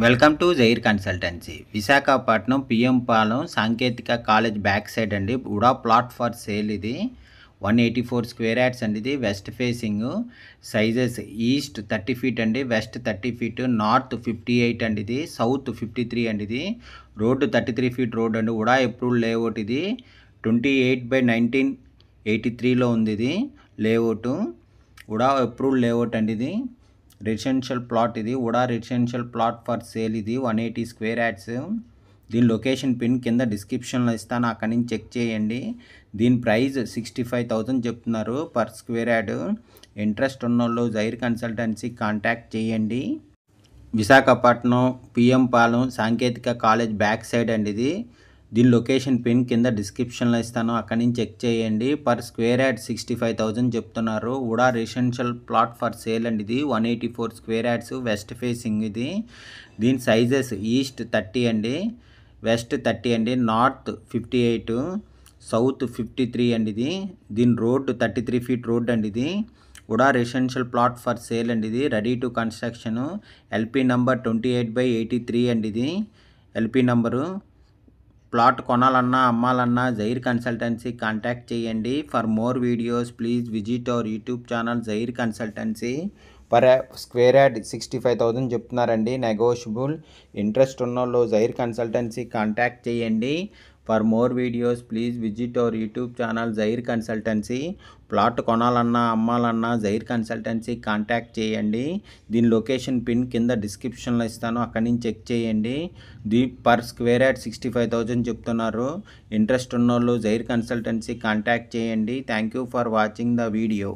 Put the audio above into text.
Welcome to జైర్ consultancy. Visakhapatnam PM Palem సాంకేతిక college back side అండి. ఉడా ప్లాట్ ఫర్ సేల్. ఇది 184 స్క్వేర్ యార్డ్స్ అండి. ఇది west facing. Sizes east 30 feet అండి, వెస్ట్ 30 ఫీట్, నార్త్ 58 అండి, ఇది సౌత్ 53 అండి. ఇది రోడ్డు 33 ఫీట్ రోడ్ అండి. ఉడా అప్రూవ్డ్ లేఅవుట్. ఇది 28/1983లో ఉంది. ఇది లేఅవుట్ ఉడా అప్రూవ్డ్ లేఅవుట్ అండి. ఇది రెసిడెన్షియల్ ప్లాట్. ఇది ఉడా రెసిడెన్షియల్ ప్లాట్ ఫర్ సేల్. ఇది 180 స్క్వేర్ యార్డ్స్. దీని లొకేషన్ పిన్ కింద డిస్క్రిప్షన్లో ఇస్తాను, అక్కడి నుంచి చెక్ చేయండి. దీని ప్రైస్ 65,000 చెప్తున్నారు పర్ స్క్వేర్ యార్డ్. ఇంట్రెస్ట్ ఉన్నోళ్ళు జైర్ కన్సల్టెన్సీ కాంటాక్ట్ చేయండి. విశాఖపట్నం పిఎం పాలెం సాంకేతిక కాలేజ్ బ్యాక్ సైడ్ అండి. ఇది దీని లొకేషన్ పిన్ కింద డిస్క్రిప్షన్లో ఇస్తాను, అక్కడి నుంచి చెక్ చేయండి. పర్ స్క్వేర్ యార్డ్ 65,000 చెప్తున్నారు. ఉడా రెసిడెన్షియల్ ప్లాట్ ఫర్ సేల్ అండి. ఇది 184 స్క్వేర్ యార్డ్స్, వెస్ట్ ఫేసింగ్. ఇది దీని సైజెస్ ఈస్ట్ 30 అండి, వెస్ట్ 30 అండి, నార్త్ 58, సౌత్ 53 అండి. ఇది దీని రోడ్డు 33 ఫీట్ రోడ్ అండి. ఇది ఉడా రెసిడెన్షియల్ ప్లాట్ ఫర్ సేల్ అండి. ఇది ready to construction. LP number 28/83 అండి. ఇది ఎల్పి నంబరు. ప్లాట్ కొనాలన్నా అమ్మాలన్నా జైర్ కన్సల్టెన్సీ కాంటాక్ట్ చేయండి. For more videos please visit our YouTube channel జైర్ కన్సల్టెన్సీ. పర్ స్క్వేర్ యార్డ్ 65,000 చెప్తున్నారండి, నెగోషియబుల్. ఇంట్రెస్ట్ ఉన్నోళ్ళు జైర్ కన్సల్టెన్సీ కాంటాక్ట్ చేయండి. For more videos please visit our YouTube channel జైర్ కన్సల్టెన్సీ. ప్లాట్ కొనాలన్నా అమ్మాలన్నా జైర్ కన్సల్టెన్సీ కాంటాక్ట్ చేయండి. దీని లొకేషన్ పిన్ కింద డిస్క్రిప్షన్లో ఇస్తాను, అక్కడి నుంచి చెక్ చేయండి. పర్ స్క్వేర్ యార్డ్ 65,000 చెప్తున్నారు. ఇంట్రెస్ట్ ఉన్నోళ్ళు జైర్ కన్సల్టెన్సీ కాంటాక్ట్ చేయండి. Thank you for watching the video.